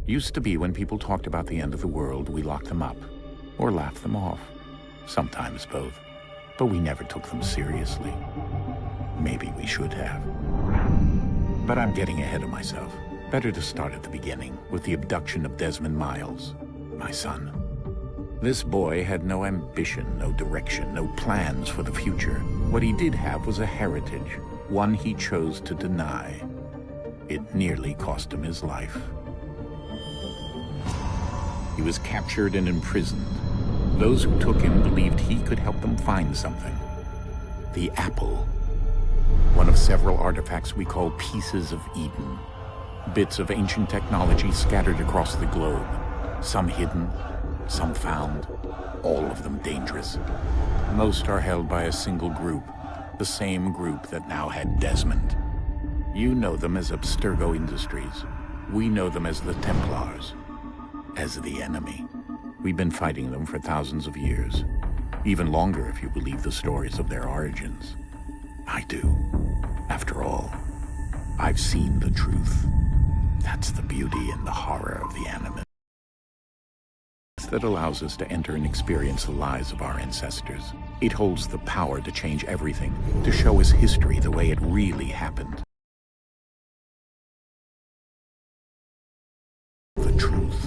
Used to be when people talked about the end of the world, we locked them up. Or laughed them off. Sometimes both. But we never took them seriously. Maybe we should have. But I'm getting ahead of myself. Better to start at the beginning, with the abduction of Desmond Miles, my son. This boy had no ambition, no direction, no plans for the future. What he did have was a heritage, one he chose to deny. It nearly cost him his life. He was captured and imprisoned. Those who took him believed he could help them find something. The apple. One of several artifacts we call pieces of Eden. Bits of ancient technology scattered across the globe. Some hidden, some found, all of them dangerous. Most are held by a single group, the same group that now had Desmond. You know them as Abstergo Industries. We know them as the Templars, as the enemy. We've been fighting them for thousands of years, even longer if you believe the stories of their origins. I do. After all, I've seen the truth. That's the beauty and the horror of the Animus that allows us to enter and experience the lives of our ancestors. It holds the power to change everything, to show us history the way it really happened. The truth.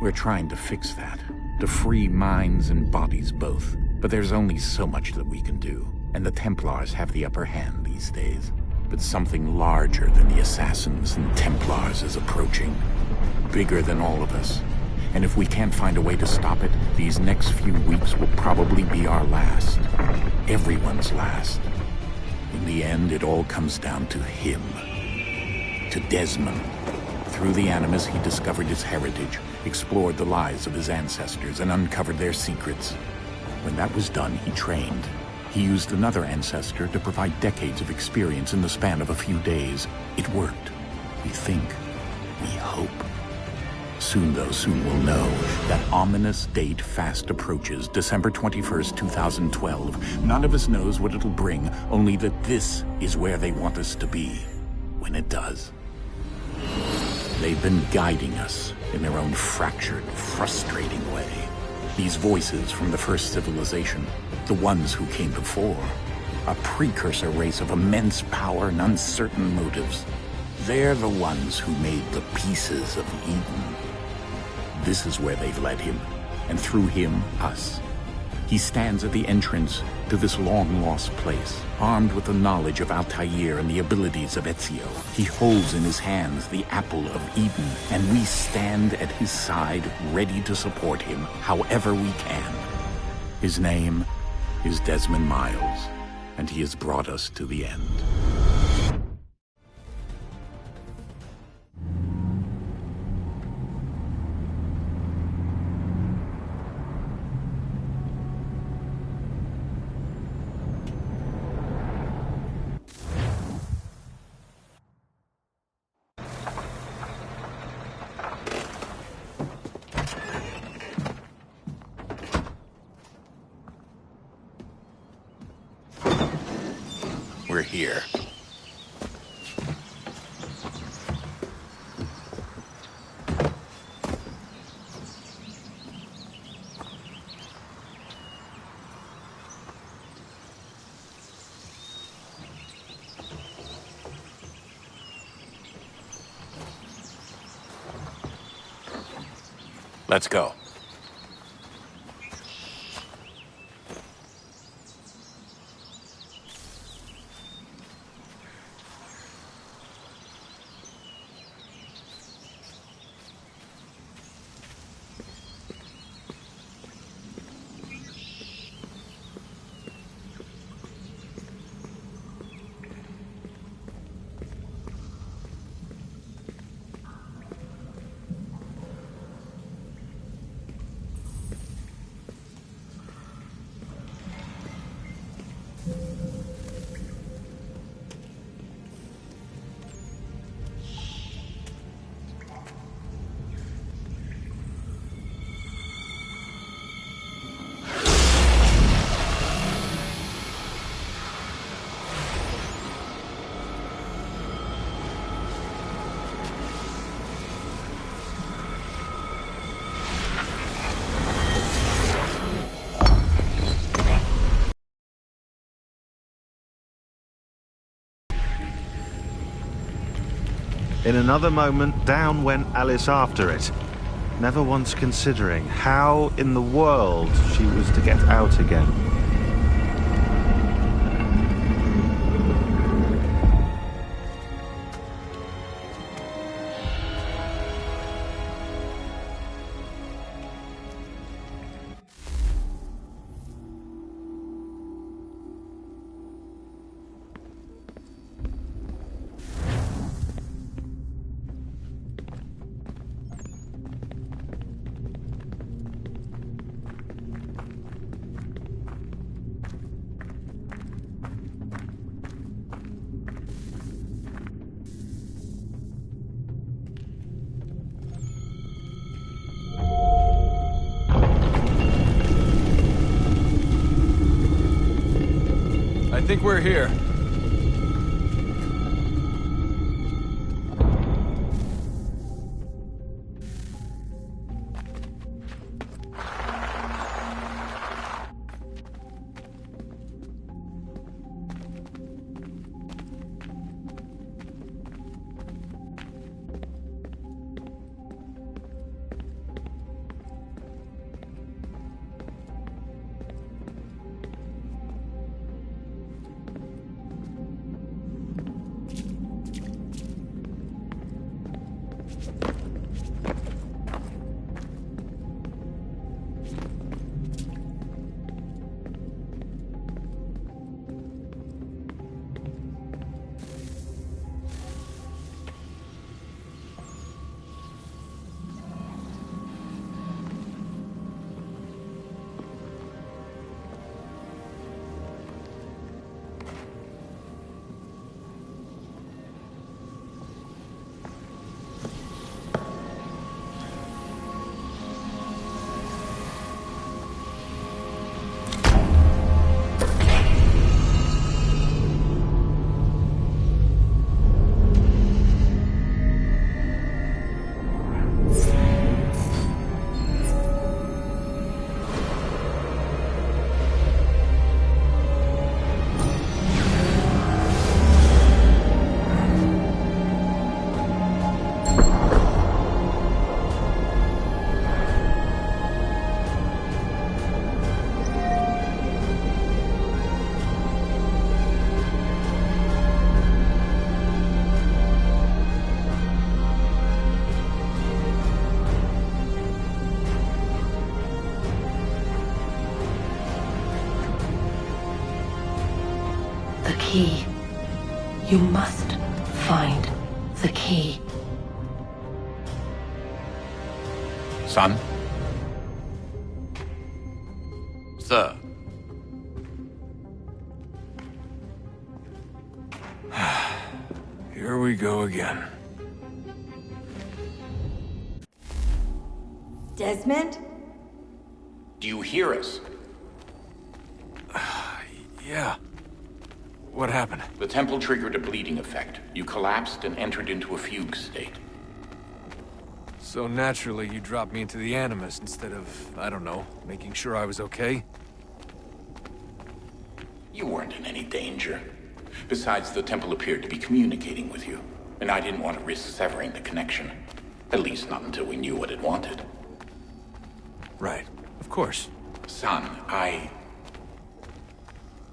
We're trying to fix that, to free minds and bodies both. But there's only so much that we can do, and the Templars have the upper hand these days. But something larger than the Assassins and Templars is approaching, bigger than all of us. And if we can't find a way to stop it, these next few weeks will probably be our last. Everyone's last. In the end, it all comes down to him. To Desmond. Through the Animus, he discovered his heritage, explored the lives of his ancestors, and uncovered their secrets. When that was done, he trained. He used another ancestor to provide decades of experience in the span of a few days. It worked. We think. We hope. Soon, though, soon we'll know. That ominous date fast approaches, December 21st, 2012. None of us knows what it'll bring, only that this is where they want us to be, when it does. They've been guiding us in their own fractured, frustrating way. These voices from the first civilization, the ones who came before, a precursor race of immense power and uncertain motives. They're the ones who made the pieces of Eden. This is where they've led him, and through him, us. He stands at the entrance to this long-lost place, armed with the knowledge of Altair and the abilities of Ezio. He holds in his hands the apple of Eden, and we stand at his side, ready to support him however we can. His name is Desmond Miles, and he has brought us to the end. We're here. Let's go. In another moment, down went Alice after it, never once considering how in the world she was to get out again. I think we're here. The key. You must find the key. Son? Sir. Here we go again. Desmond? Do you hear us? Yeah. What happened? The temple triggered a bleeding effect. You collapsed and entered into a fugue state. So naturally, you dropped me into the Animus instead of, I don't know, making sure I was okay? You weren't in any danger. Besides, the temple appeared to be communicating with you, and I didn't want to risk severing the connection. At least not until we knew what it wanted. Right. Of course. Son,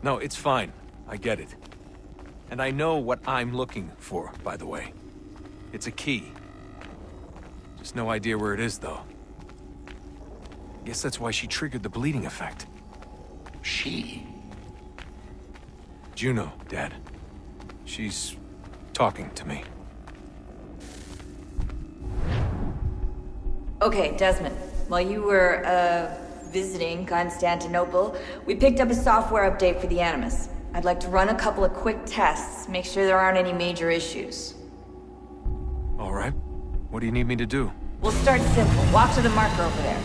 No, it's fine. I get it. And I know what I'm looking for, by the way. It's a key. Just no idea where it is, though. Guess that's why she triggered the bleeding effect. She? Juno, Dad. She's talking to me. Okay, Desmond. While you were, visiting Constantinople, we picked up a software update for the Animus. I'd like to run a couple of quick tests, make sure there aren't any major issues. All right. What do you need me to do? We'll start simple. Walk to the marker over there.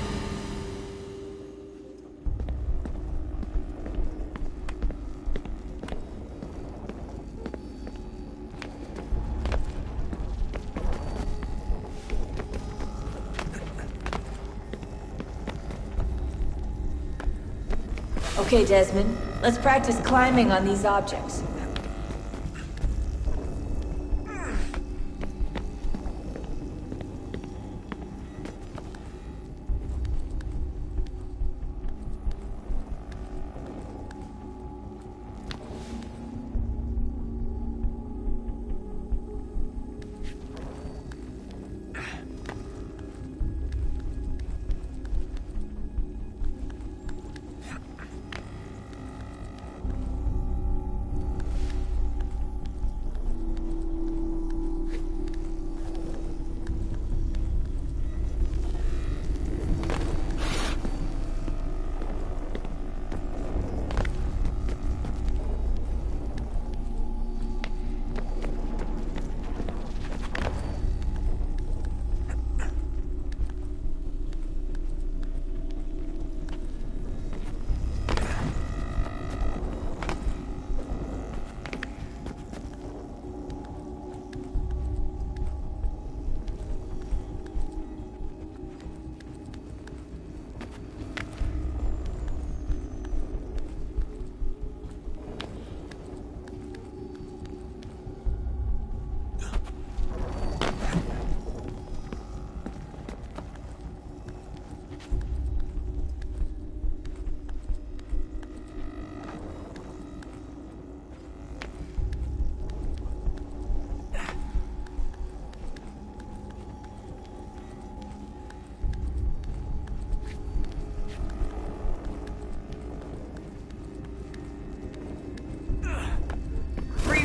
Okay, Desmond. Let's practice climbing on these objects.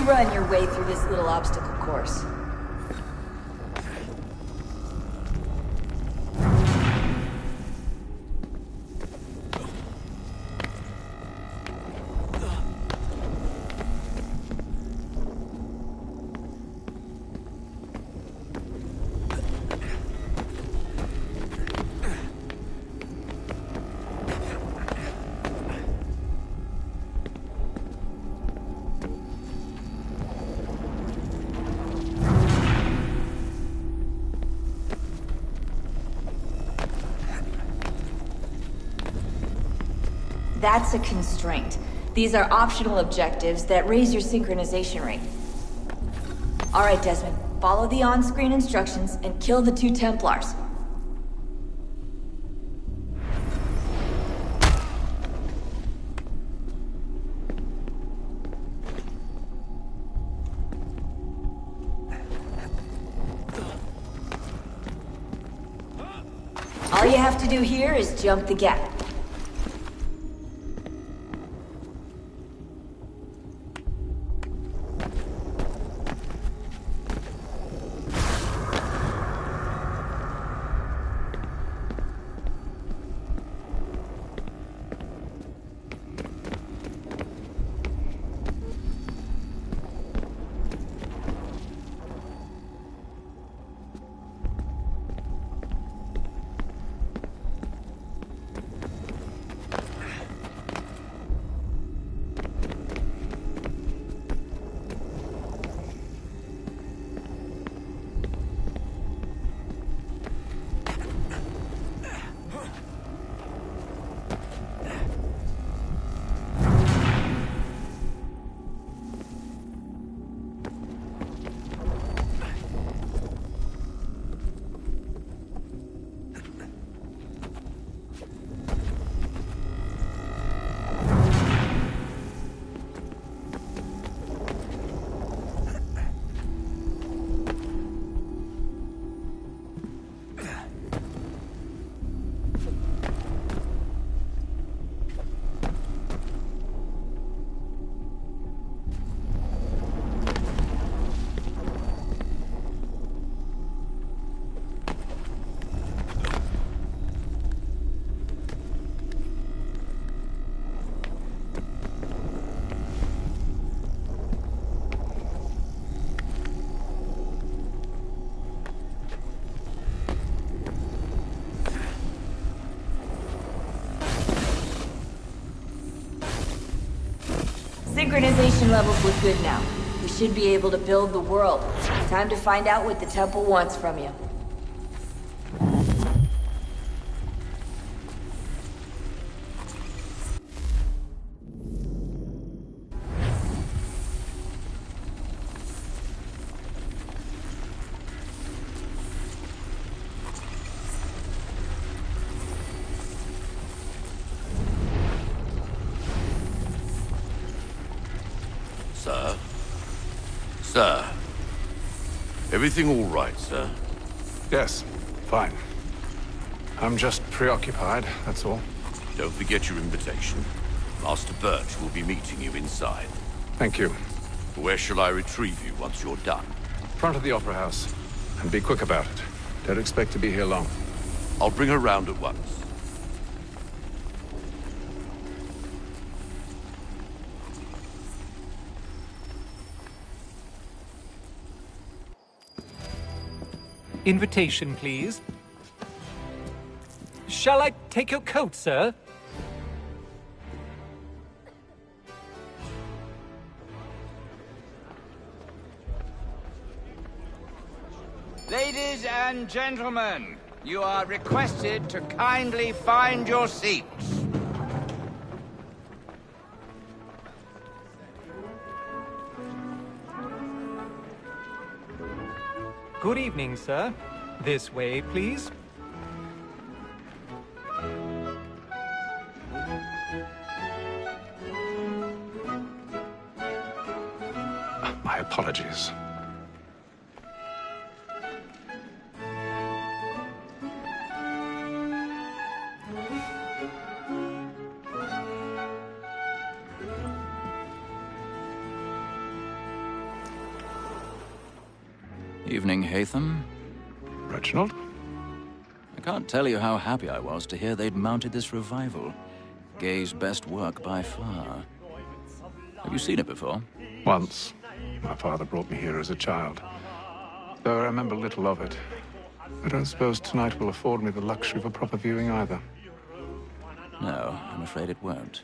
run your way through this little obstacle course. That's a constraint. These are optional objectives that raise your synchronization rate. Alright, Desmond. Follow the on-screen instructions and kill the 2 Templars. All you have to do here is jump the gap. Synchronization levels look good now. We should be able to build the world. Time to find out what the temple wants from you. Sir? Sir? Everything all right, sir? Yes, fine. I'm just preoccupied, that's all. Don't forget your invitation. Master Birch will be meeting you inside. Thank you. Where shall I retrieve you once you're done? Front of the Opera House. And be quick about it. Don't expect to be here long. I'll bring her round at once. Invitation, please. Shall I take your coat, sir? Ladies and gentlemen, you are requested to kindly find your seats. Good evening, sir. This way, please. My apologies. Evening, Hatham. Reginald? I can't tell you how happy I was to hear they'd mounted this revival. Gay's best work by far. Have you seen it before? Once. My father brought me here as a child. Though I remember little of it. I don't suppose tonight will afford me the luxury of a proper viewing either. No, I'm afraid it won't.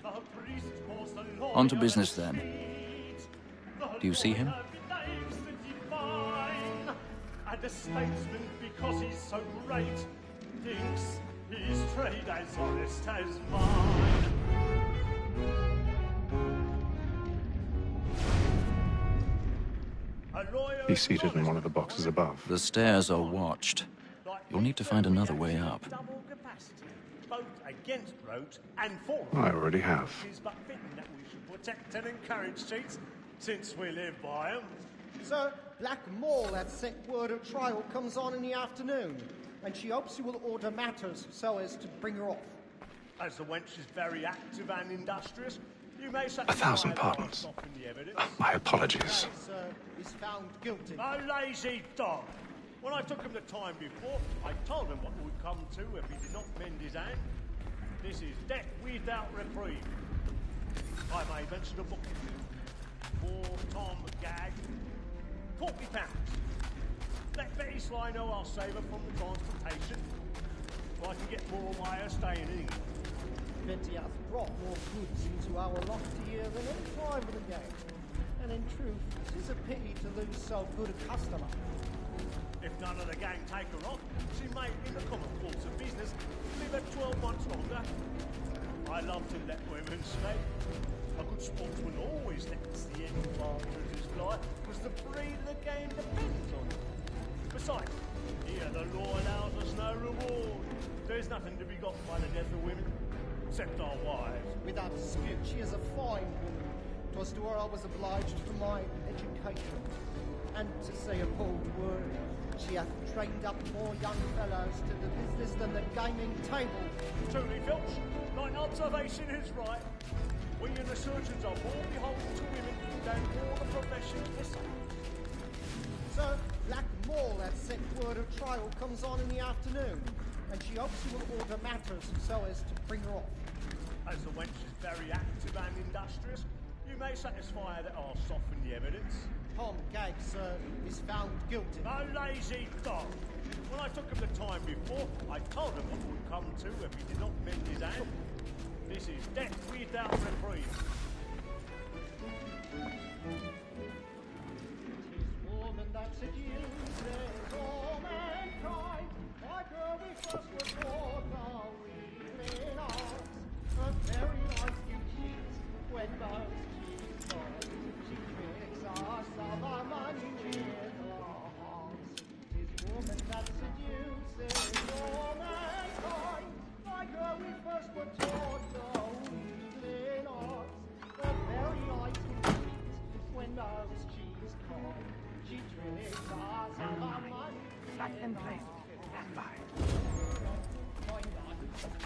On to business then. Do you see him? And a statesman, because he's so great, thinks his trade as honest as mine. He's seated in one of the boxes above. The stairs are watched. You'll need to find another way up. Both against roads and for I already have. It is but fitting that we should protect and encourage cheats, since we live by them. Sir, Black Mall had sent word of trial comes on in the afternoon, and she hopes you will order matters so as to bring her off. As the wench is very active and industrious, you may say 1,000 pardons. My apologies. Sir, is found guilty. A lazy dog! When I took him the time before, I told him what would come to if he did not mend his hand. This is death without reprieve. I may mention a book for Tom Gag. £40. Let Betty Sly know I'll save her from the transportation, so I can get more of my staying in England. Betty hath brought more goods into our lofty year than any time of the game. And in truth, 'tis a pity to lose so good a customer. If none of the gang take her off, she may, in the common course of business, live her 12 months longer. I love to let women stay. A good sportsman always lets the end partridges fly, because the breed of the game depends on it. Besides, here the law allows us no reward. There's nothing to be got by the death of women, except our wives. Without dispute, she is a fine woman. 'Twas to her I was obliged for my education. And to say a bold word, she hath trained up more young fellows to the business than the gaming table. Truly, Filch, thine observation is right. We and the surgeons are more beholden to women than all the profession besides. Sir, Black Mall hath sent word of trial comes on in the afternoon, and she hopes you will order matters so as to bring her off. As the wench is very active and industrious, you may satisfy her that I'll soften the evidence. Tom Gag, sir, is found guilty. A lazy dog! When I took him the time before, I told him what would come to if he did not mend his hand. This is death without reprieve. Tis woman that seduces all mankind. My girl, we first were taught the weakling arts. Her very life you cheat when most cheats not. She tricks us of our money with our hearts. Tis woman that seduces all mankind. My girl, we first were taught the weakling arts. Her very life you cheat when most cheats not. She tricks us of our money with our hearts. Stand by.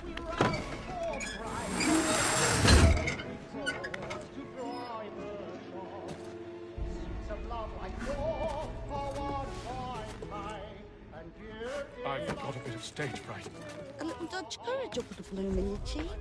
We ride for pride. To private shop. Suits of love like war for one fine night. And give I've got a bit of stage fright. A little Dodge courage up with a bloom in your cheek.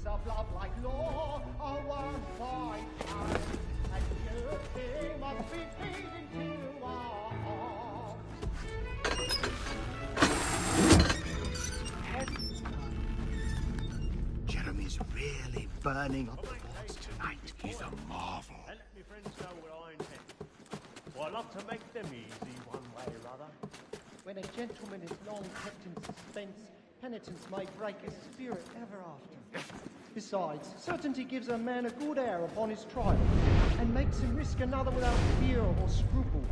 Of love like law are one fine time, and you must be feeding to our hearts. Jeremy's really burning up the boards tonight. He's a marvel. And let me friends know what I intend. Well, I love to make them easy one way or other. When a gentleman is long kept in suspense, penitence may break his spirit ever after. Besides, certainty gives a man a good air upon his trial, and makes him risk another without fear or scruple.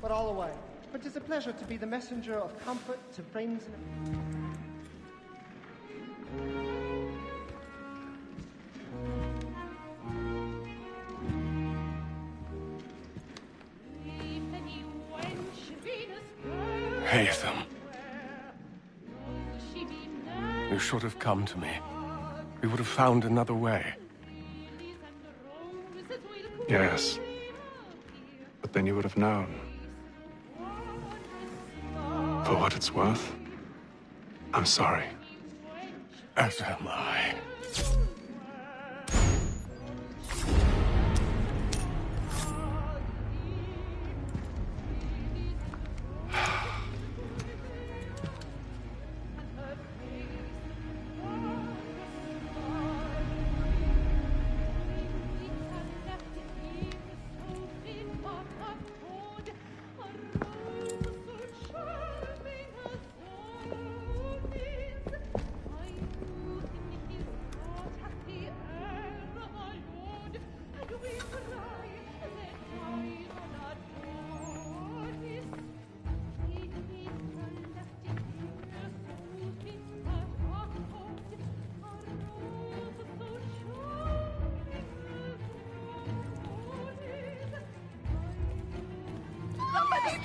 But all away, for 'tis a pleasure to be the messenger of comfort to friends and... You should have come to me. We would have found another way. Yes. But then you would have known. For what it's worth, I'm sorry. As am I.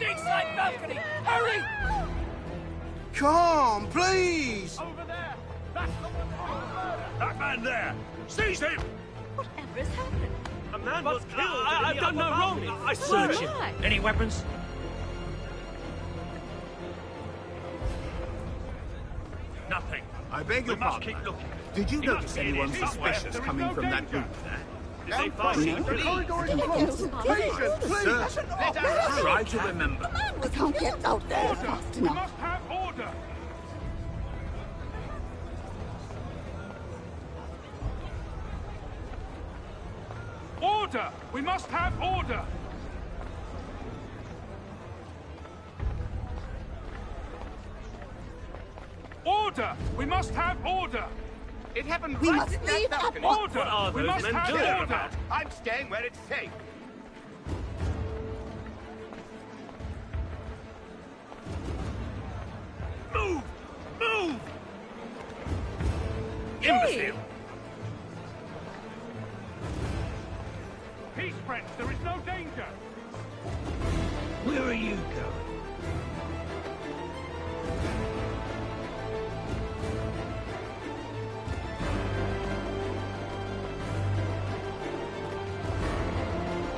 Inside balcony! Hurry! Come, please! Over there! That's the one! That man there! Seize him! Whatever has happened? A man was killed. I've done no wrong. I Search swear. him. Any weapons? Nothing. I beg your pardon. Keep looking. Did you He notice must be anyone in here somewhere. suspicious There is coming no from that danger. room there? Did they find him? The corridor is closed. Patient, please! Let us Try to remember. We can't get out there fast We enough. must have order. Order! We must have order! Order! We must have order! It happened We right must in that leave balcony. at once. Order! What are We those must men have doing? order! I'm staying where it's safe. Move! Move! Imbecile! Peace, friends. There is no danger. Where are you going?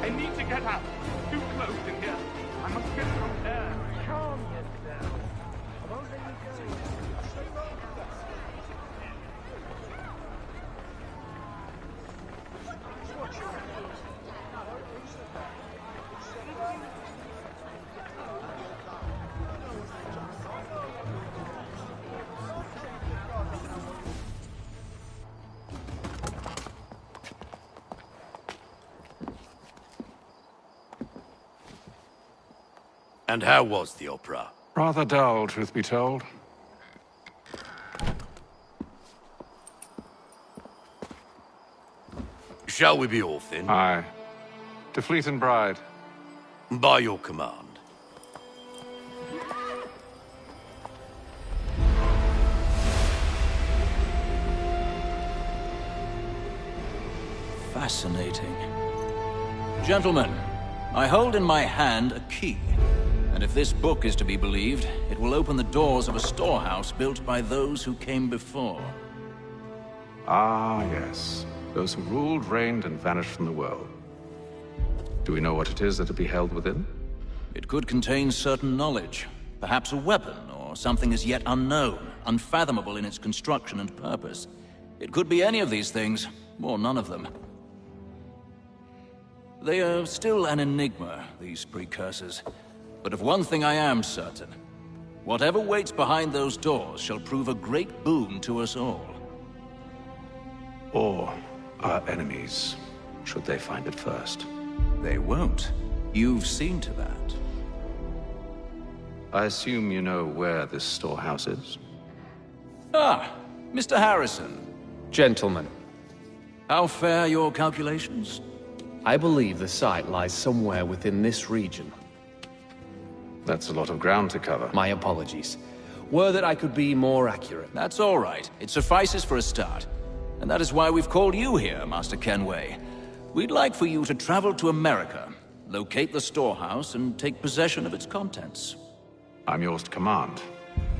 I need to get out. Too close in here. I must get some air. Calm yourself. And how was the opera? Rather dull, truth be told. Shall we be off then? Aye. To Fleet and Bride. By your command. Fascinating. Gentlemen, I hold in my hand a key. And if this book is to be believed, it will open the doors of a storehouse built by those who came before. Ah, yes. Those who ruled, reigned, and vanished from the world. Do we know what it is that will be held within? It could contain certain knowledge. Perhaps a weapon, or something as yet unknown, unfathomable in its construction and purpose. It could be any of these things, or none of them. They are still an enigma, these precursors. But of one thing I am certain. Whatever waits behind those doors shall prove a great boon to us all. Or our enemies, should they find it first. They won't. You've seen to that. I assume you know where this storehouse is? Ah, Mr. Harrison. Gentlemen, How fare your calculations? I believe the site lies somewhere within this region. That's a lot of ground to cover. My apologies. Were that I could be more accurate. That's all right. It suffices for a start. And that is why we've called you here, Master Kenway. We'd like for you to travel to America, locate the storehouse, and take possession of its contents. I'm yours to command.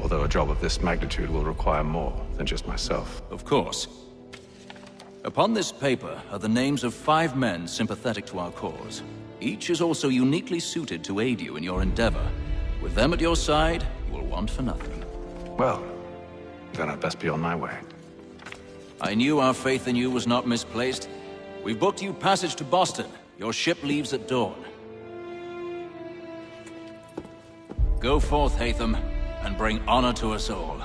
Although a job of this magnitude will require more than just myself. Of course. Upon this paper are the names of 5 men sympathetic to our cause. Each is also uniquely suited to aid you in your endeavor. With them at your side, you will want for nothing. Well, then I'd best be on my way. I knew our faith in you was not misplaced. We've booked you passage to Boston. Your ship leaves at dawn. Go forth, Hatham, and bring honor to us all.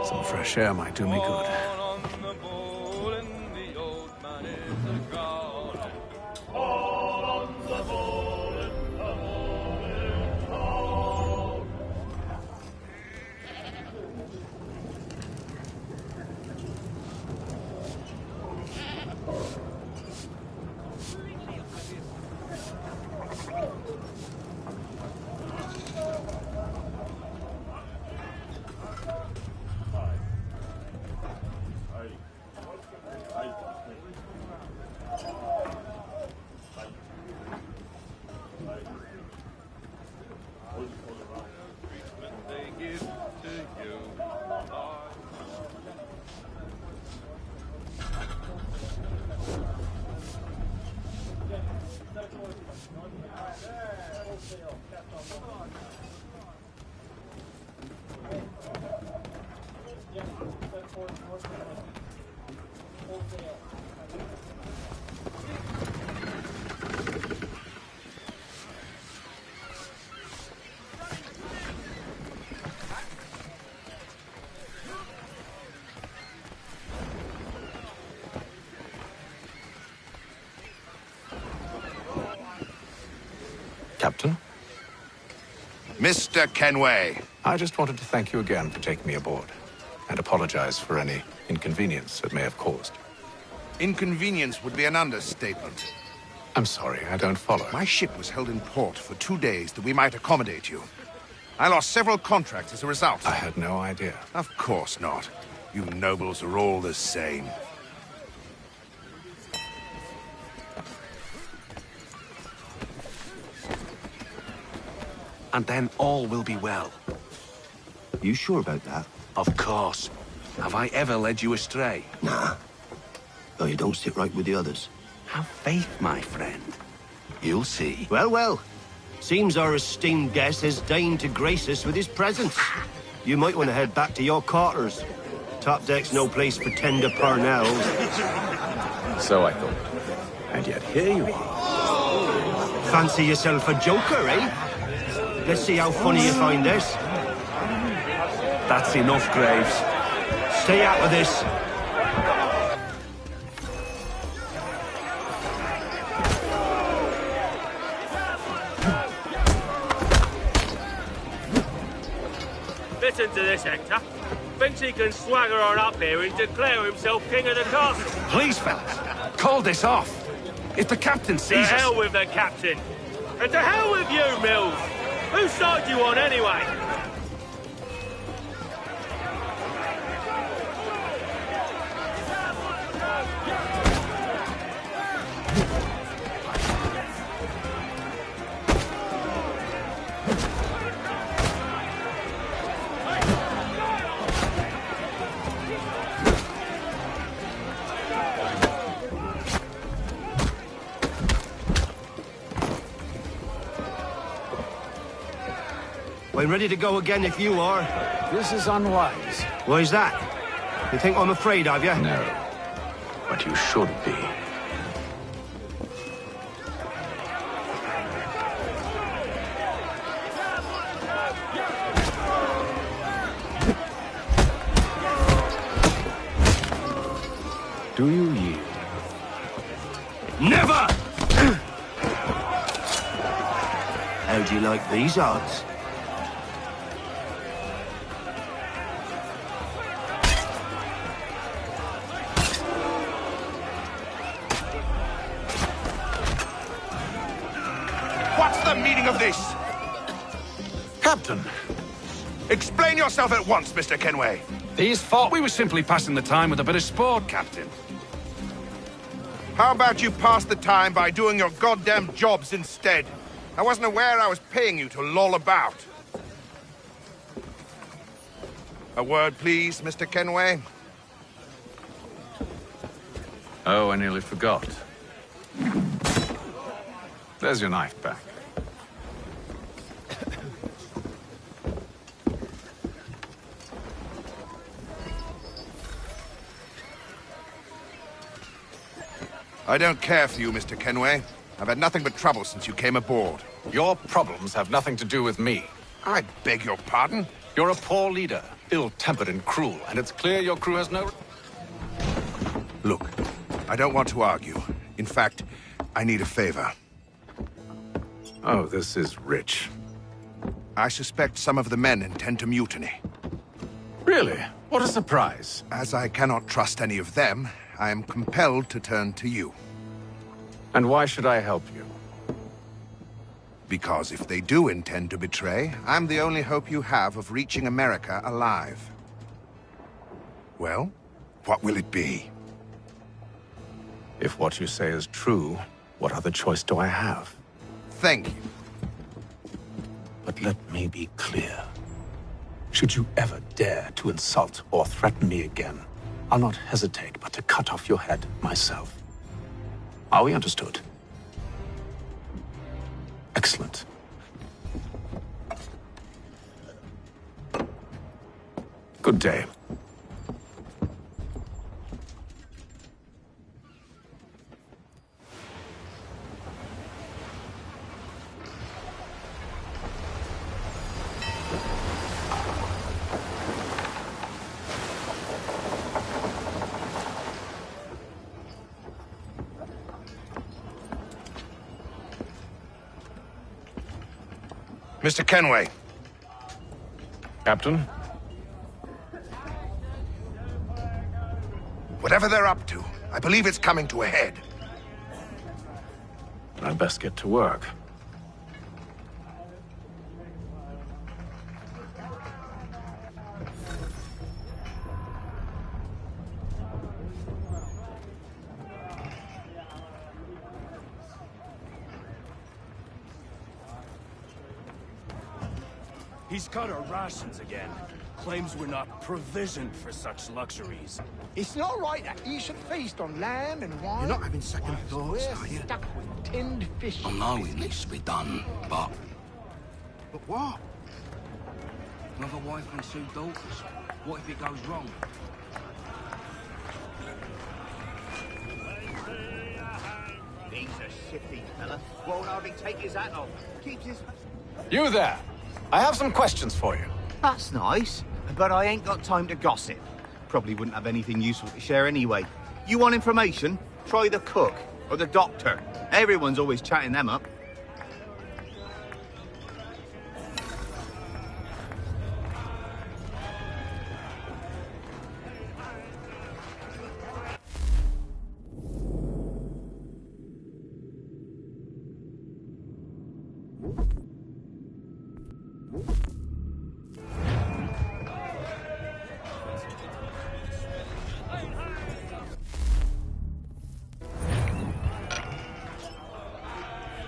Some fresh air might do me good. Captain? Mr. Kenway. I just wanted to thank you again for taking me aboard, and apologize for any inconvenience it may have caused. Inconvenience would be an understatement. I'm sorry, I don't follow. My ship was held in port for 2 days that we might accommodate you. I lost several contracts as a result. I had no idea. Of course not. You nobles are all the same. And then all will be well. You sure about that? Of course. Have I ever led you astray? Nah. Though you don't sit right with the others. Have faith, my friend. You'll see. Well, well. Seems our esteemed guest has deigned to grace us with his presence. You might want to head back to your quarters. Top deck's no place for tender parnells. So I thought. And yet here you are. Fancy yourself a joker, eh? Let's see how funny you find this. That's enough, Graves. Stay out of this. Listen to this, Hector. Thinks he can swagger on up here and declare himself king of the castle. Please, fellas, call this off. If the captain sees us... To hell with the captain. And to hell with you, Mills. Whose side you on, anyway? I'm ready to go again if you are. This is unwise. Why's that? You think I'm afraid of you? No. But you should be. Do you yield? Never! How do you like these odds? What's the meaning of this? Captain, Explain yourself at once, Mr. Kenway. these thought we were simply passing the time with a bit of sport, Captain. How about you pass the time by doing your goddamn jobs instead? I wasn't aware I was paying you to loll about. A word, please, Mr. Kenway. Oh, I nearly forgot. There's your knife back. I don't care for you, Mr. Kenway. I've had nothing but trouble since you came aboard. Your problems have nothing to do with me. I beg your pardon? You're a poor leader, ill-tempered and cruel, and it's clear your crew has no... Look, I don't want to argue. In fact, I need a favor. Oh, this is rich. I suspect some of the men intend to mutiny. Really? What a surprise. As I cannot trust any of them, I am compelled to turn to you. And why should I help you? Because if they do intend to betray, I'm the only hope you have of reaching America alive. Well, what will it be? If what you say is true, what other choice do I have? Thank you. But let me be clear. Should you ever dare to insult or threaten me again, I'll not hesitate but to cut off your head myself. Are we understood? Excellent. Good day. Mr. Kenway. Captain? Whatever they're up to, I believe it's coming to a head. I'd best get to work. He's cut our rations again. Claims we're not provisioned for such luxuries. It's not right that you should feast on lamb and wine. You're not having second thoughts, We're are you? stuck with tinned fish. I know it needs to be done, but... But what? Another wife and two daughters. What if it goes wrong? He's a shifty fella. Won't hardly take his hat off. Keeps his... You there! I have some questions for you. That's nice, but I ain't got time to gossip. Probably wouldn't have anything useful to share anyway. You want information? Try the cook or the doctor. Everyone's always chatting them up.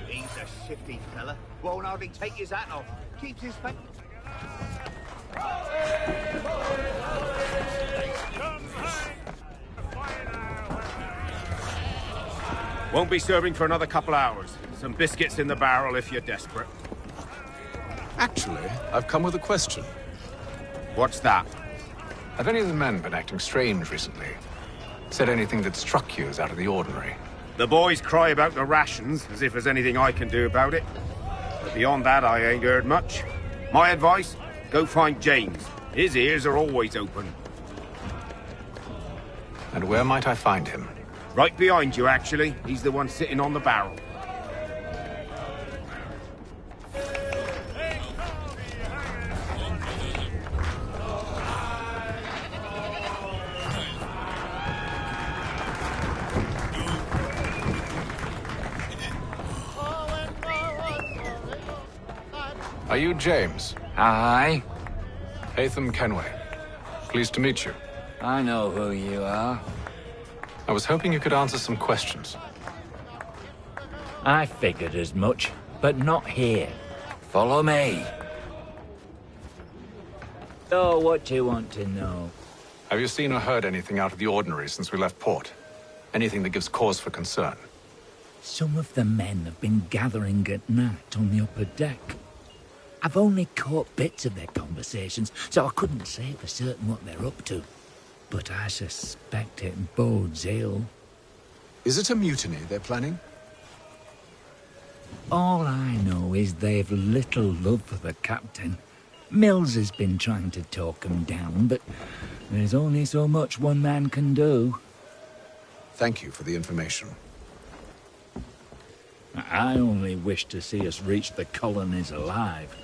He's a shifty fella. Won't hardly take his hat off. Keeps his face... Won't be serving for another couple hours. Some biscuits in the barrel if you're desperate. Actually, I've come with a question. What's that? Have any of the men been acting strange recently? Said anything that struck you as out of the ordinary? The boys cry about the rations, as if there's anything I can do about it. But beyond that, I ain't heard much. My advice, go find James. His ears are always open. And where might I find him? Right behind you, actually. He's the one sitting on the barrel. Are you James? Aye. Hatham Kenway. Pleased to meet you. I know who you are. I was hoping you could answer some questions. I figured as much, but not here. Follow me. So, what do you want to know? Have you seen or heard anything out of the ordinary since we left port? Anything that gives cause for concern? Some of the men have been gathering at night on the upper deck. I've only caught bits of their conversations, so I couldn't say for certain what they're up to. But I suspect it bodes ill. Is it a mutiny they're planning? All I know is they've little love for the captain. Mills has been trying to talk 'em down, but there's only so much one man can do. Thank you for the information. I only wish to see us reach the colonies alive.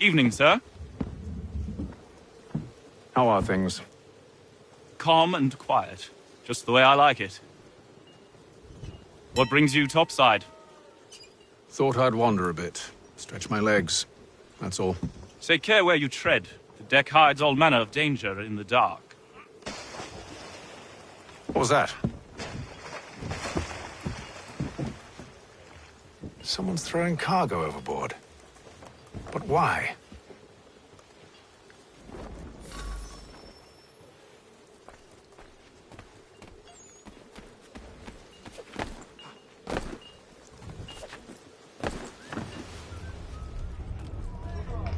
Evening, sir. How are things? Calm and quiet. Just the way I like it. What brings you topside? Thought I'd wander a bit. Stretch my legs. That's all. Take care where you tread. The deck hides all manner of danger in the dark. What was that? Someone's throwing cargo overboard. But why?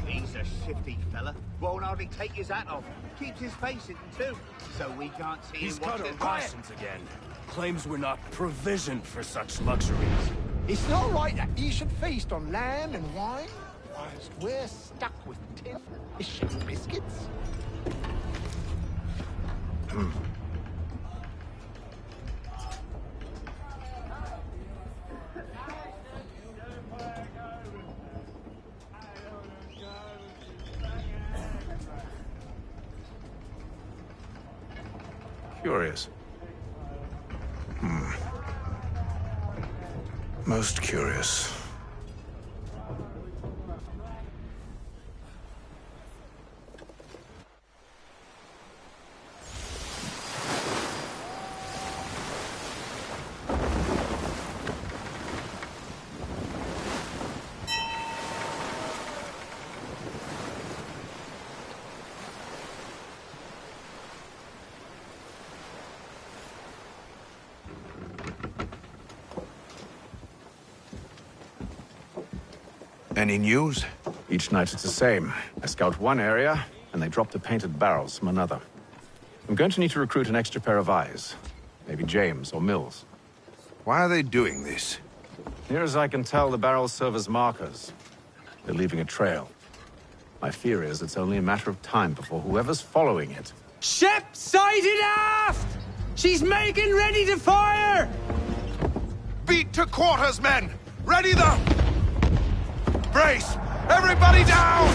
He's a shifty fella. Won't hardly take his hat off. Keeps his face hidden too, so we can't see He's him. got watching. our rations again. Claims we're not provisioned for such luxuries. It's not right that he should feast on lamb and wine, whilst we're stuck with tin fish and biscuits. Curious. Most curious. Any news? Each night it's the same. I scout one area, and they drop the painted barrels from another. I'm going to need to recruit an extra pair of eyes. Maybe James or Mills. Why are they doing this? Near as I can tell, the barrels serve as markers. They're leaving a trail. My fear is it's only a matter of time before whoever's following it... Ship sighted aft! She's making ready to fire! Beat to quarters, men! Ready the... Brace! Everybody down!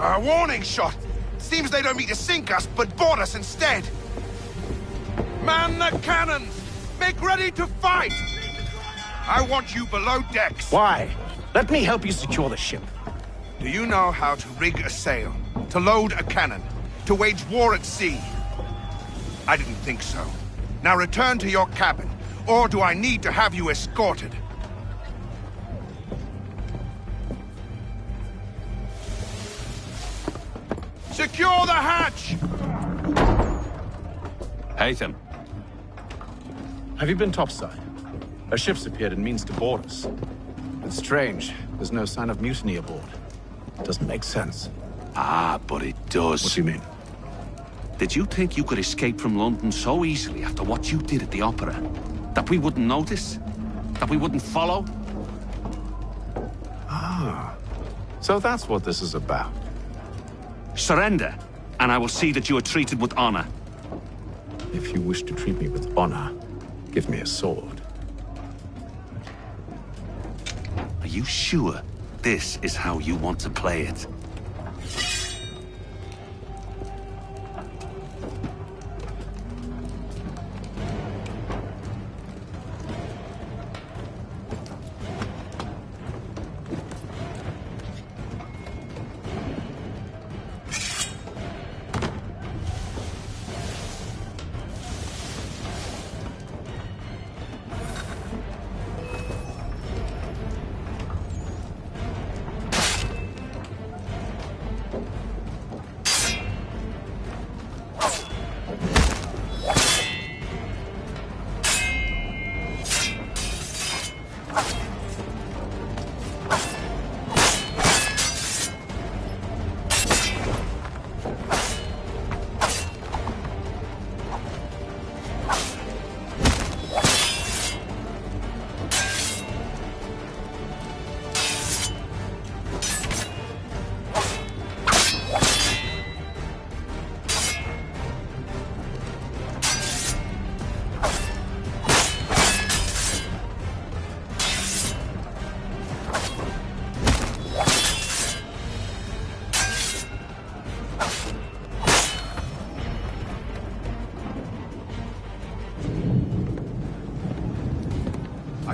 A warning shot! Seems they don't mean to sink us, but board us instead! Man the cannons! Make ready to fight! I want you below decks! Why? Let me help you secure the ship. Do you know how to rig a sail? To load a cannon? To wage war at sea? I didn't think so. Now return to your cabin, or do I need to have you escorted? Secure the hatch! Haytham. Have you been topside? A ship's appeared and means to board us. It's strange. There's no sign of mutiny aboard. Doesn't make sense. Ah, but it does. What do you mean? Did you think you could escape from London so easily after what you did at the opera? That we wouldn't notice? That we wouldn't follow? Ah. So that's what this is about. Surrender, and I will see that you are treated with honor. If you wish to treat me with honor, give me a sword. Are you sure this is how you want to play it?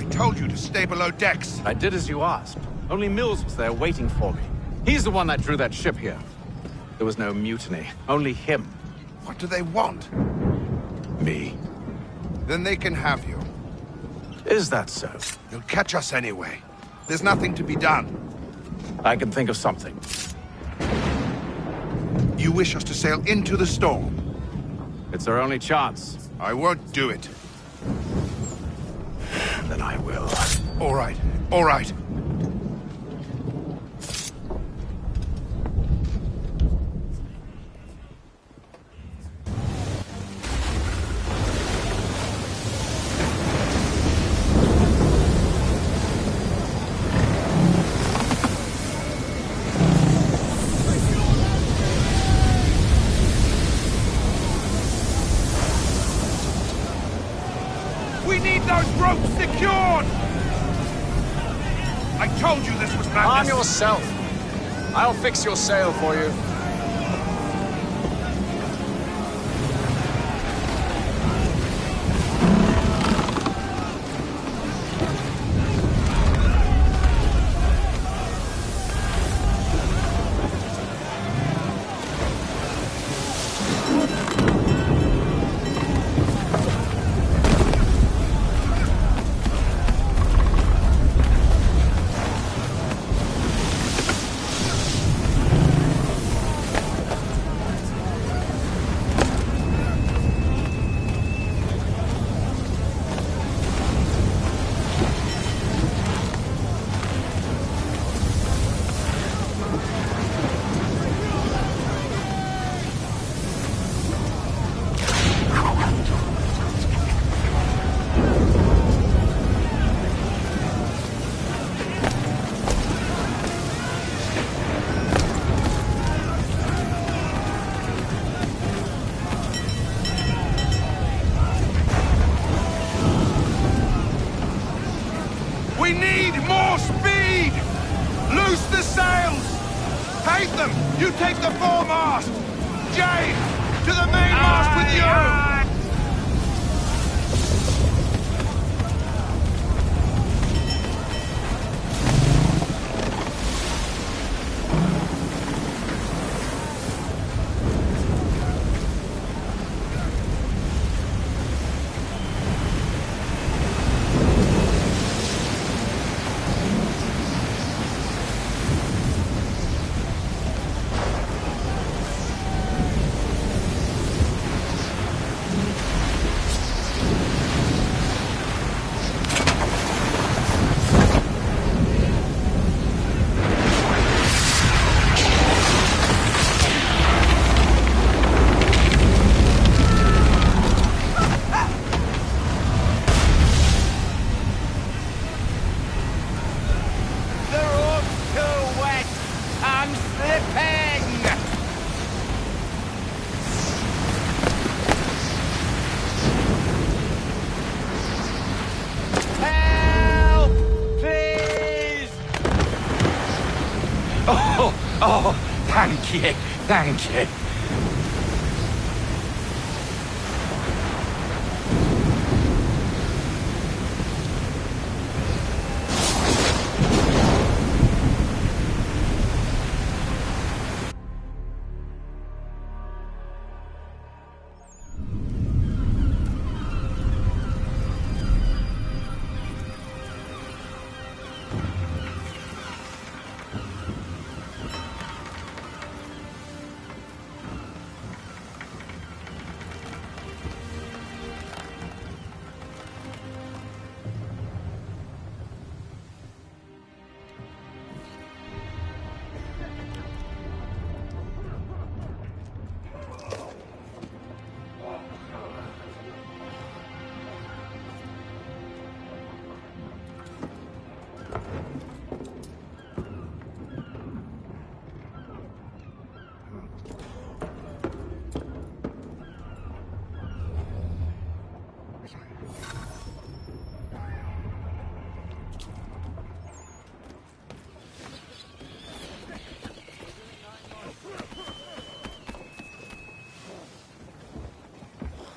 Told you to stay below decks. I did as you asked. Only Mills was there waiting for me. He's the one that drew that ship here. There was no mutiny, only him. What do they want? Me. Then they can have you. Is that so? They'll catch us anyway. There's nothing to be done. I can think of something. You wish us to sail into the storm? It's our only chance. I won't do it. Then I will. All right, all right. We need those ropes secured! I told you this was madness! Arm yourself. I'll fix your sail for you. We need more speed! Loose the sails! Haytham, you take the foremast! James, to the mainmast with you! Oh, thank you, thank you.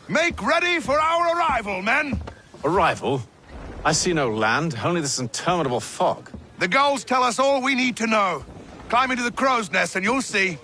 Make ready for our arrival, men! Arrival? I see no land, only this interminable fog. The gulls tell us all we need to know. Climb into the crow's nest and you'll see.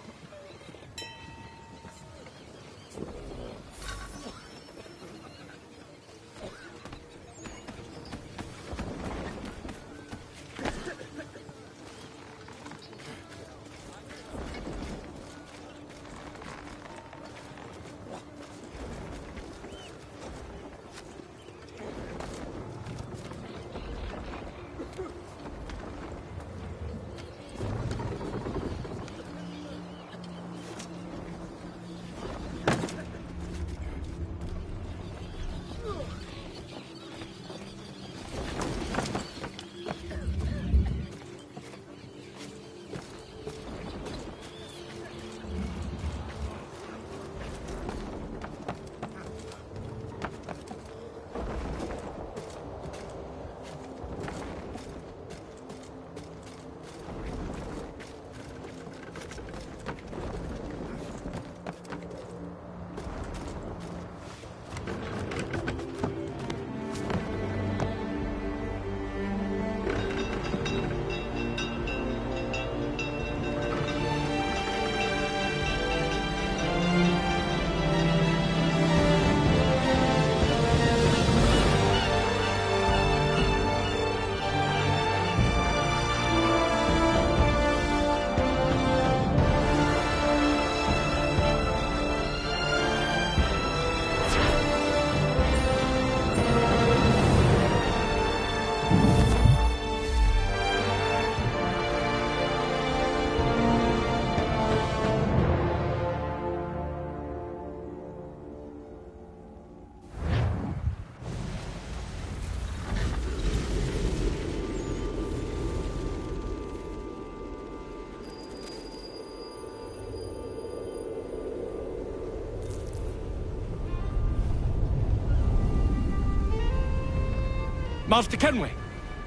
Master Kenway!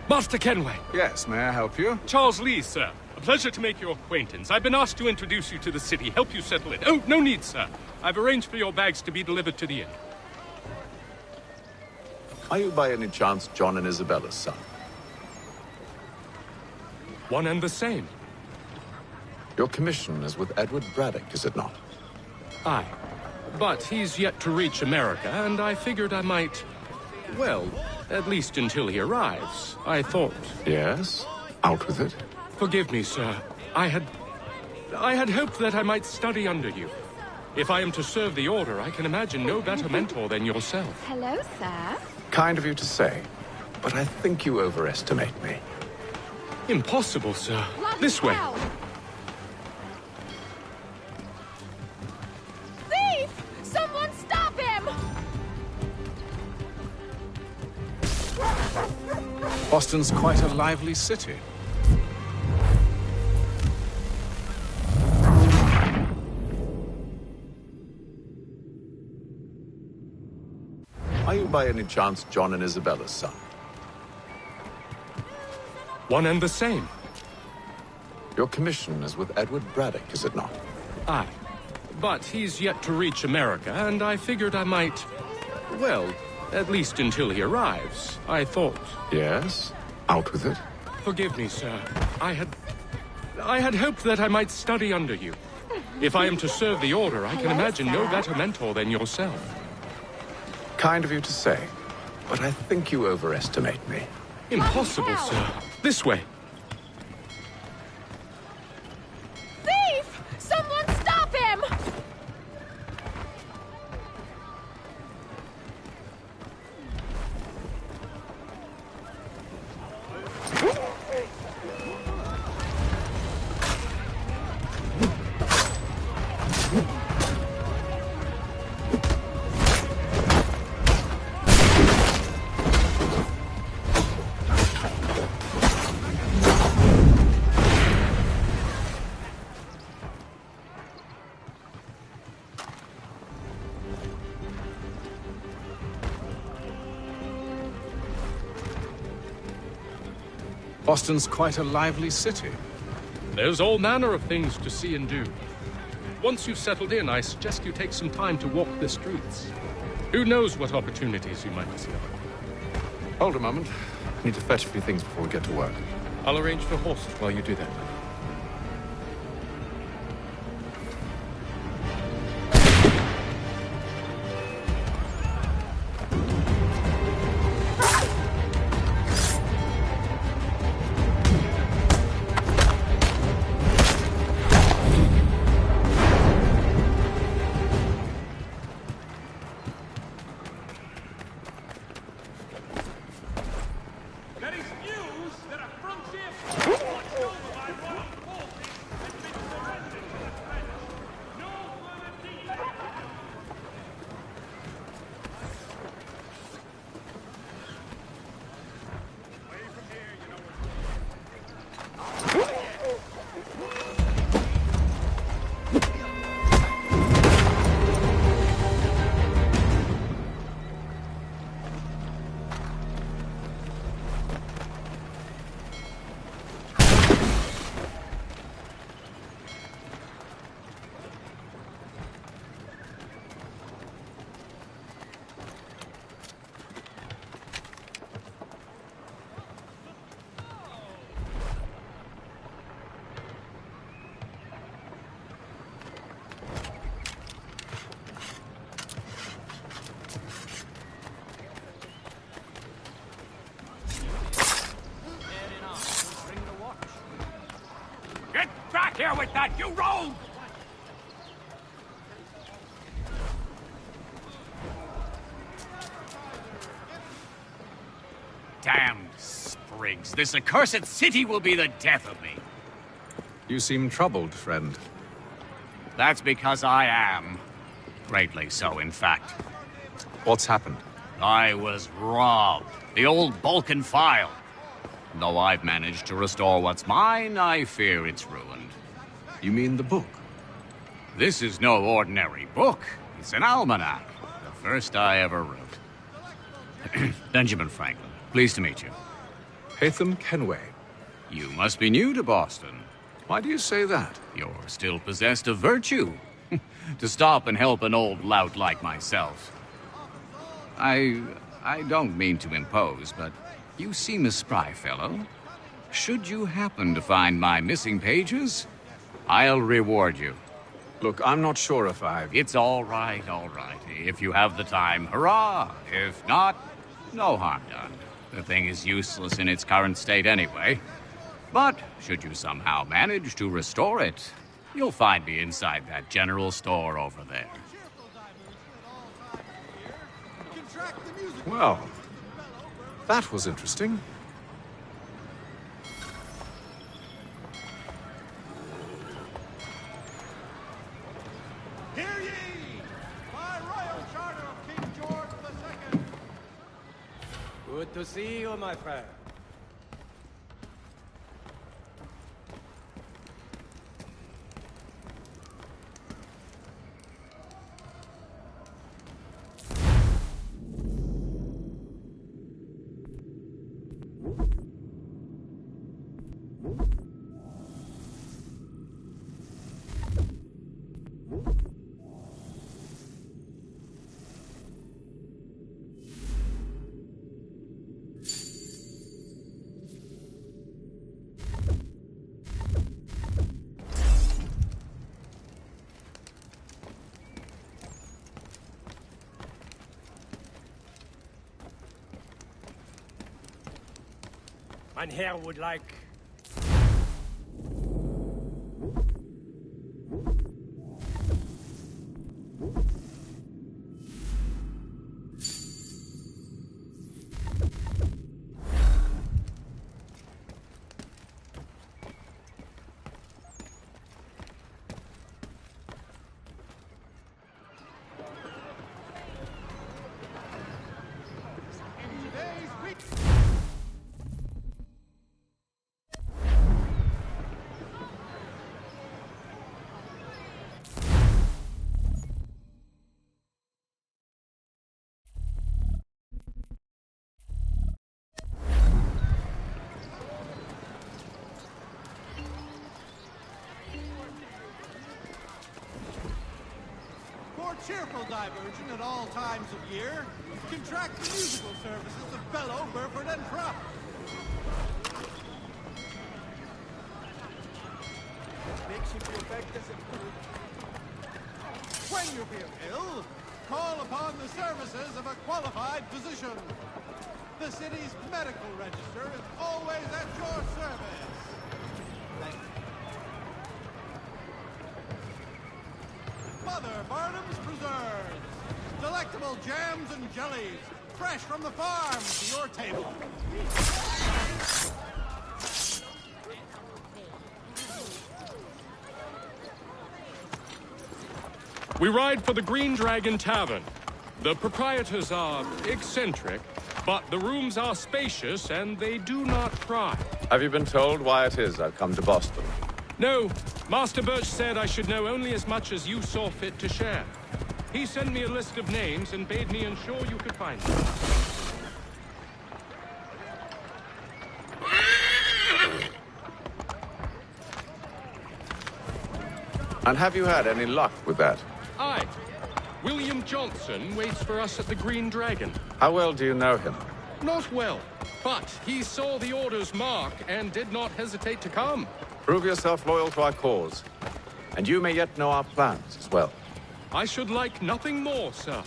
Master Kenway! Yes, may I help you? Charles Lee, sir. A pleasure to make your acquaintance. I've been asked to introduce you to the city, help you settle it. Oh, no need, sir. I've arranged for your bags to be delivered to the inn. Are you by any chance John and Isabella's son? One and the same. Your commission is with Edward Braddock, is it not? Aye. But he's yet to reach America, and I figured I might... Well, at least until he arrives, I thought. Yes? Out with it. Forgive me, sir. I had hoped that I might study under you. If I am to serve the Order, I can imagine no better mentor than yourself. Hello, sir. Kind of you to say, but I think you overestimate me. Impossible, sir. This way. Thief! Someone stop him! Boston's quite a lively city. Are you by any chance John and Isabella's son? One and the same. Your commission is with Edward Braddock, is it not? Aye. But he's yet to reach America, and I figured I might... Well, at least until he arrives, I thought... Yes? Out with it. Forgive me, sir. I had hoped that I might study under you. If I am to serve the Order, I can imagine no better mentor than yourself. Kind of you to say, but I think you overestimate me. Impossible, sir. This way. Thief! Someone stop him! Boston's quite a lively city. There's all manner of things to see and do. Once you've settled in, I suggest you take some time to walk the streets. Who knows what opportunities you might discover. Hold a moment. I need to fetch a few things before we get to work. I'll arrange for horses while you do that. Here with that, you rogue! Damned sprigs. This accursed city will be the death of me. You seem troubled, friend. That's because I am. Greatly so, in fact. What's happened? I was robbed. The old Balkan file. Though I've managed to restore what's mine, I fear it's ruined. You mean the book? This is no ordinary book. It's an almanac. The first I ever wrote. Benjamin Franklin, pleased to meet you. Haytham Kenway. You must be new to Boston. Why do you say that? You're still possessed of virtue. To stop and help an old lout like myself. I don't mean to impose, but you seem a spry fellow. Should you happen to find my missing pages, I'll reward you. Look, I'm not sure if I've... It's all right, all right. If you have the time, hurrah! If not, no harm done. The thing is useless in its current state anyway. But should you somehow manage to restore it, you'll find me inside that general store over there. Well, that was interesting. Hear ye! By royal charter of King George II. Good to see you, my friend. Mein Herr would like... For cheerful diversion at all times of year, contract the musical services of Bellow, Burford, and Trupp. Makes you feel better, does it? When you feel ill, call upon the services of a qualified physician. The city's medical register is always at your service. Mother Barnum's Preserves. Delectable jams and jellies, fresh from the farm to your table. We ride for the Green Dragon Tavern. The proprietors are eccentric, but the rooms are spacious and they do not pry. Have you been told why it is I've come to Boston? No, Master Birch said I should know only as much as you saw fit to share. He sent me a list of names and bade me ensure you could find them. And have you had any luck with that? Aye. William Johnson waits for us at the Green Dragon. How well do you know him? Not well, but he saw the order's mark and did not hesitate to come. Prove yourself loyal to our cause, and you may yet know our plans as well. I should like nothing more, sir.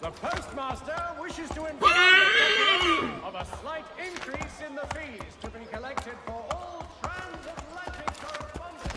The postmaster wishes to inform the deputy of a slight increase in the fees to be collected for all transatlantic correspondence.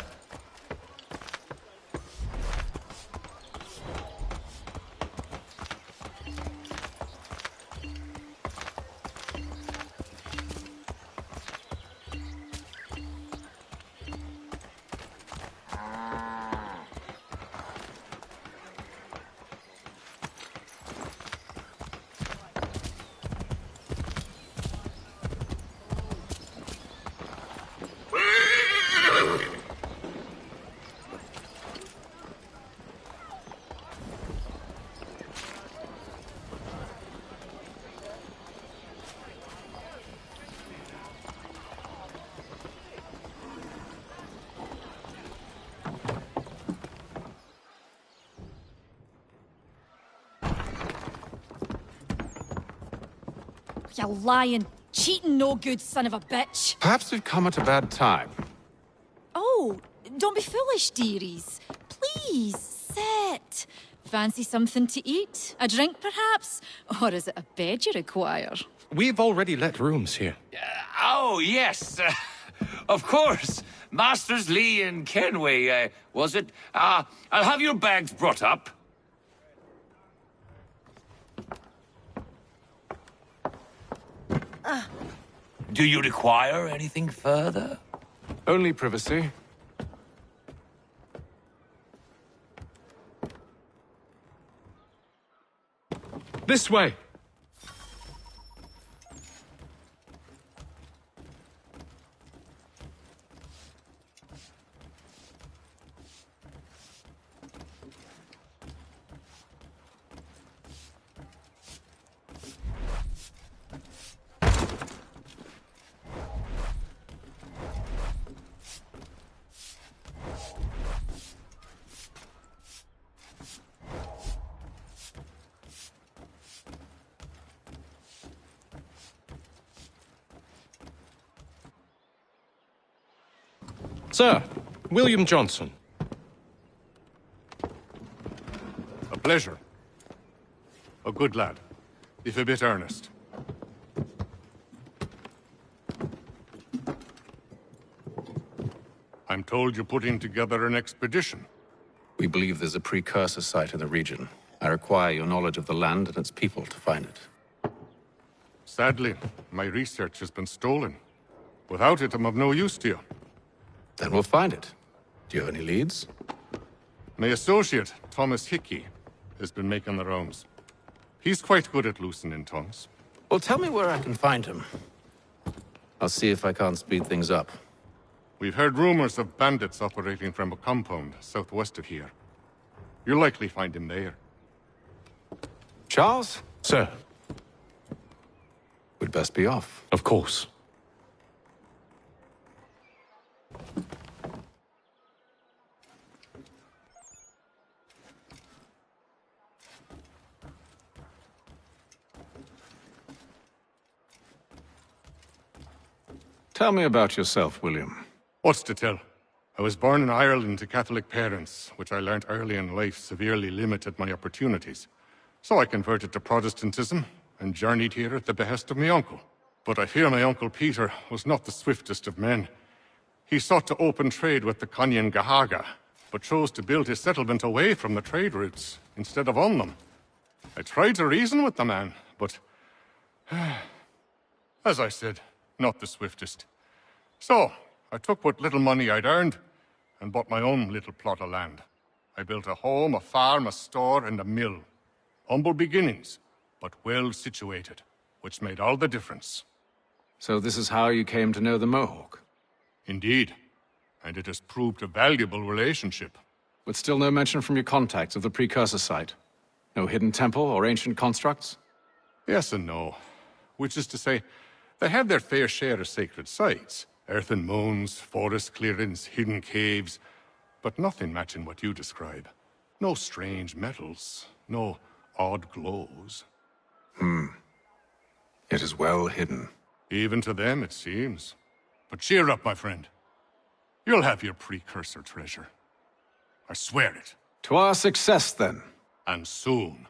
You lying, cheating, no good son of a bitch. Perhaps we've come at a bad time. Oh, don't be foolish, dearies. Please, sit. Fancy something to eat? A drink, perhaps? Or is it a bed you require? We've already let rooms here. Oh, yes. Of course. Masters Lee and Kenway, was it? I'll have your bags brought up. Do you require anything further? Only privacy. This way! Sir, William Johnson. A pleasure. A good lad, if a bit earnest. I'm told you're putting together an expedition. We believe there's a precursor site in the region. I require your knowledge of the land and its people to find it. Sadly, my research has been stolen. Without it, I'm of no use to you. Then we'll find it. Do you have any leads? My associate, Thomas Hickey, has been making the rounds. He's quite good at loosening tongues. Well, tell me where I can find him. I'll see if I can't speed things up. We've heard rumors of bandits operating from a compound southwest of here. You'll likely find him there. Charles? Sir. We'd best be off. Of course. Tell me about yourself, William. What's to tell? I was born in Ireland to Catholic parents, which I learnt early in life severely limited my opportunities. So I converted to Protestantism and journeyed here at the behest of my uncle. But I fear my uncle Peter was not the swiftest of men. He sought to open trade with the Conyan Gahaga, but chose to build his settlement away from the trade routes instead of on them. I tried to reason with the man, but as I said, not the swiftest. So, I took what little money I'd earned and bought my own little plot of land. I built a home, a farm, a store, and a mill. Humble beginnings, but well situated, which made all the difference. So this is how you came to know the Mohawk? Indeed, and it has proved a valuable relationship. But still no mention from your contacts of the precursor site? No hidden temple or ancient constructs? Yes and no. Which is to say, they have their fair share of sacred sites. Earthen mounds, forest clearings, hidden caves. But nothing matching what you describe. No strange metals, no odd glows. It is well hidden. Even to them, it seems. But cheer up, my friend. You'll have your precursor treasure. I swear it. To our success, then. And soon.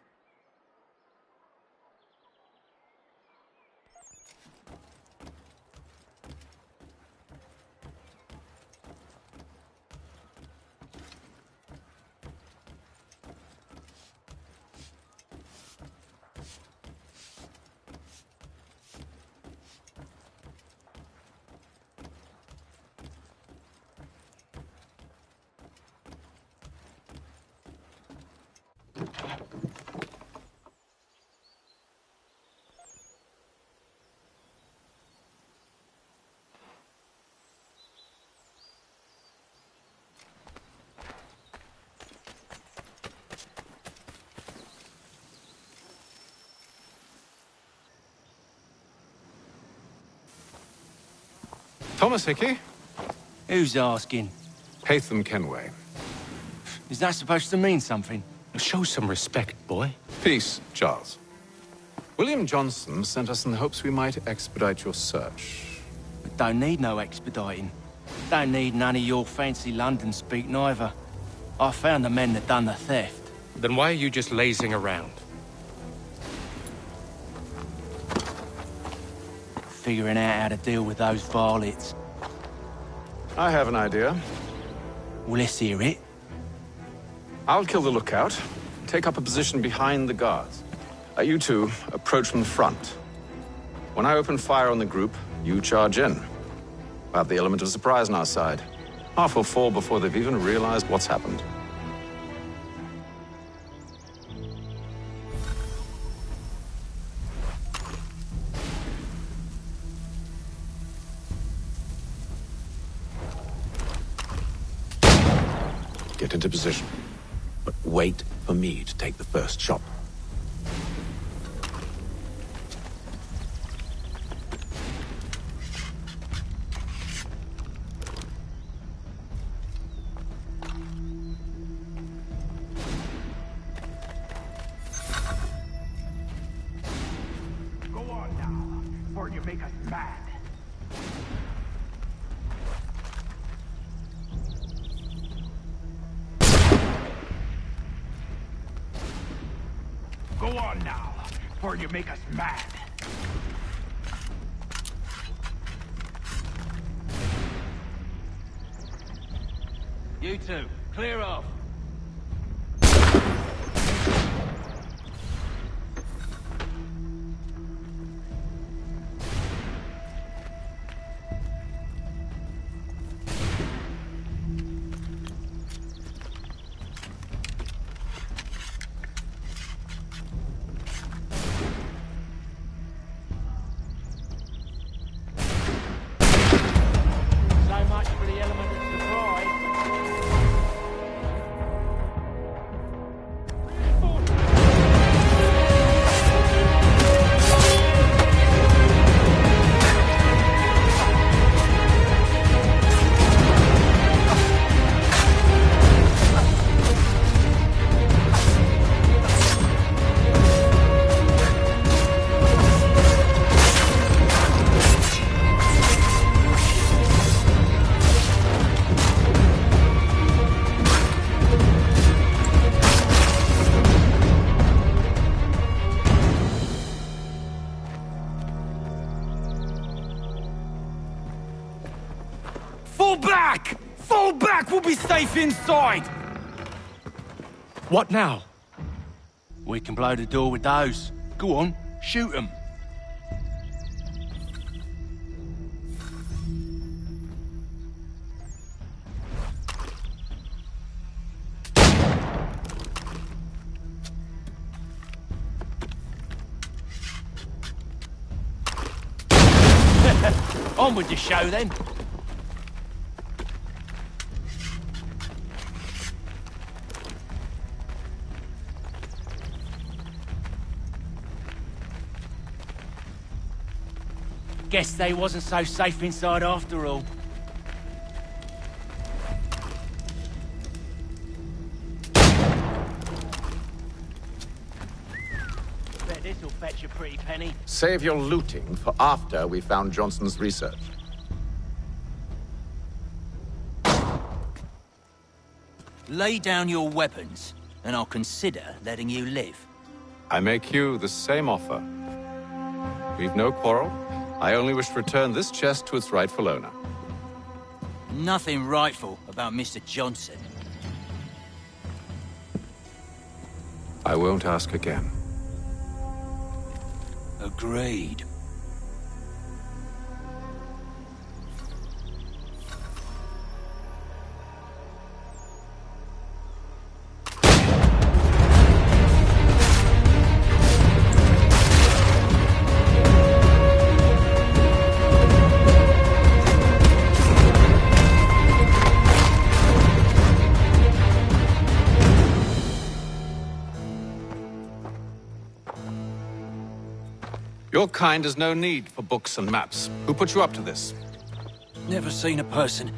Thomas Hickey? Who's asking? Haytham Kenway. Is that supposed to mean something? Show some respect, boy. Peace, Charles. William Johnson sent us in the hopes we might expedite your search. We don't need no expediting. Don't need none of your fancy London speak neither. I found the men that done the theft. Then why are you just lazing around? Figuring out how to deal with those varlets. I have an idea. Well, let's hear it. I'll kill the lookout, take up a position behind the guards. You two approach from the front. When I open fire on the group, you charge in. We'll have the element of surprise on our side. Half will fall before they've even realized what's happened. Get into position. But wait for me to take the first shot. Go on now, before you make us mad. Go on now, before you make us mad. You two, clear off. So much for the element of surprise. Fall back! Fall back! We'll be safe inside! What now? We can blow the door with those. Go on, shoot them. On with the show then. Guess they wasn't so safe inside after all. Bet this'll fetch a pretty penny. Save your looting for after we found Johnson's research. Lay down your weapons, and I'll consider letting you live. I make you the same offer. We've no quarrel. I only wish to return this chest to its rightful owner. Nothing rightful about Mr. Johnson. I won't ask again. Agreed. Your kind has no need for books and maps. Who put you up to this? Never seen a person.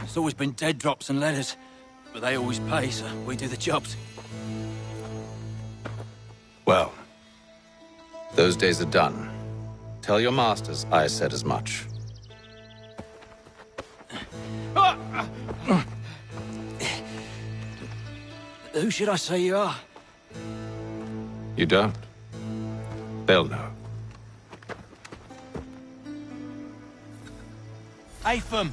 It's always been dead drops and letters. But they always pay, so we do the jobs. Well, those days are done. Tell your masters I said as much. Who should I say you are? You don't? They'll know. Atham!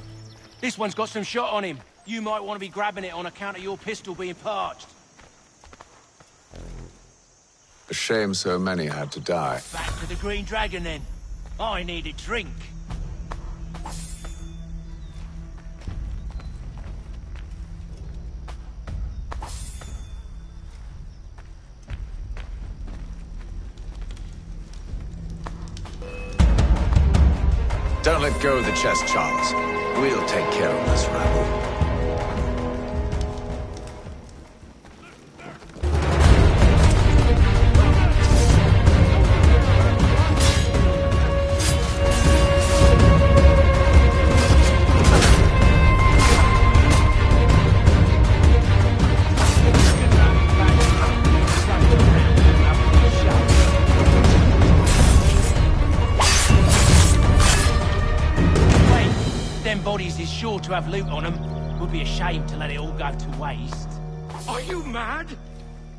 This one's got some shot on him. You might want to be grabbing it on account of your pistol being parched. A shame so many had to die. Back to the Green Dragon, then. I need a drink. Don't let go of the chest, Charles. We'll take care of this rabble. Bodies is sure to have loot on them. Would be a shame to let it all go to waste. Are you mad?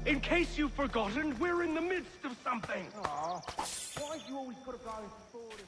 In case you've forgotten, we're in the midst of something. Aw, why have you always got to go forward?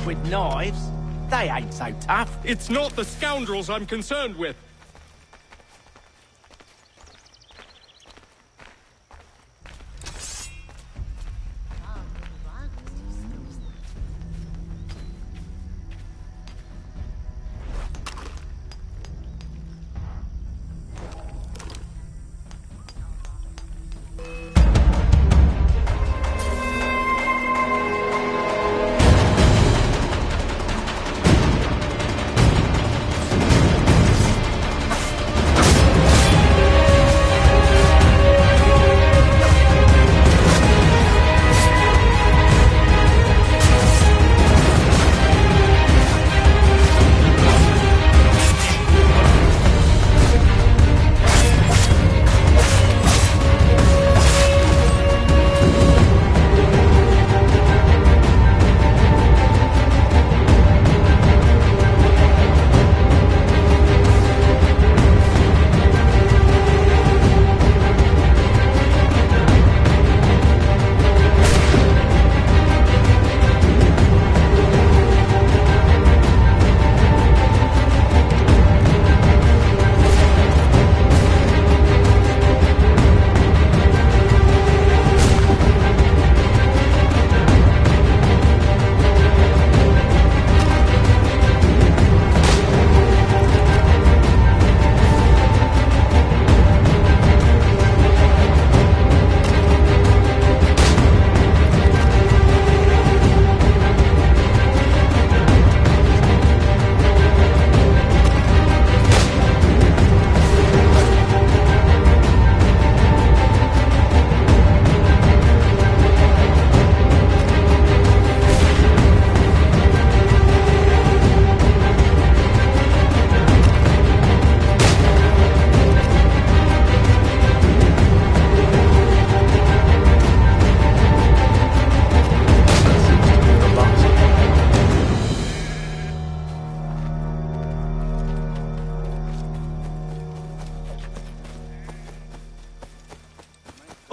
With knives? They ain't so tough. It's not the scoundrels I'm concerned with.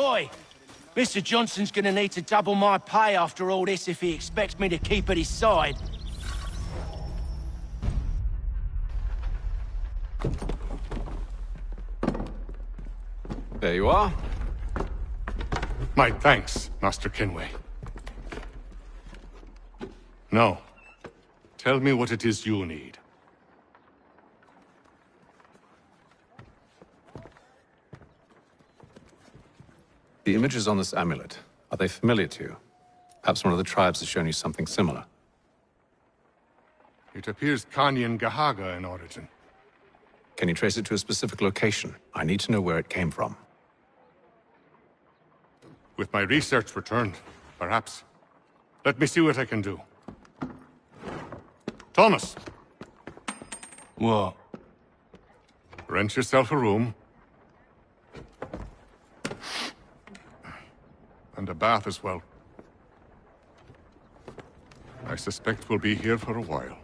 Oi! Mr. Johnson's gonna need to double my pay after all this if he expects me to keep at his side. There you are. My thanks, Master Kenway. Now, tell me what it is you need. The images on this amulet, are they familiar to you? Perhaps one of the tribes has shown you something similar. It appears Kanyan Gahaga in origin. Can you trace it to a specific location? I need to know where it came from. With my research returned, perhaps. Let me see what I can do. Thomas! What? Rent yourself a room. And a bath as well. I suspect we'll be here for a while.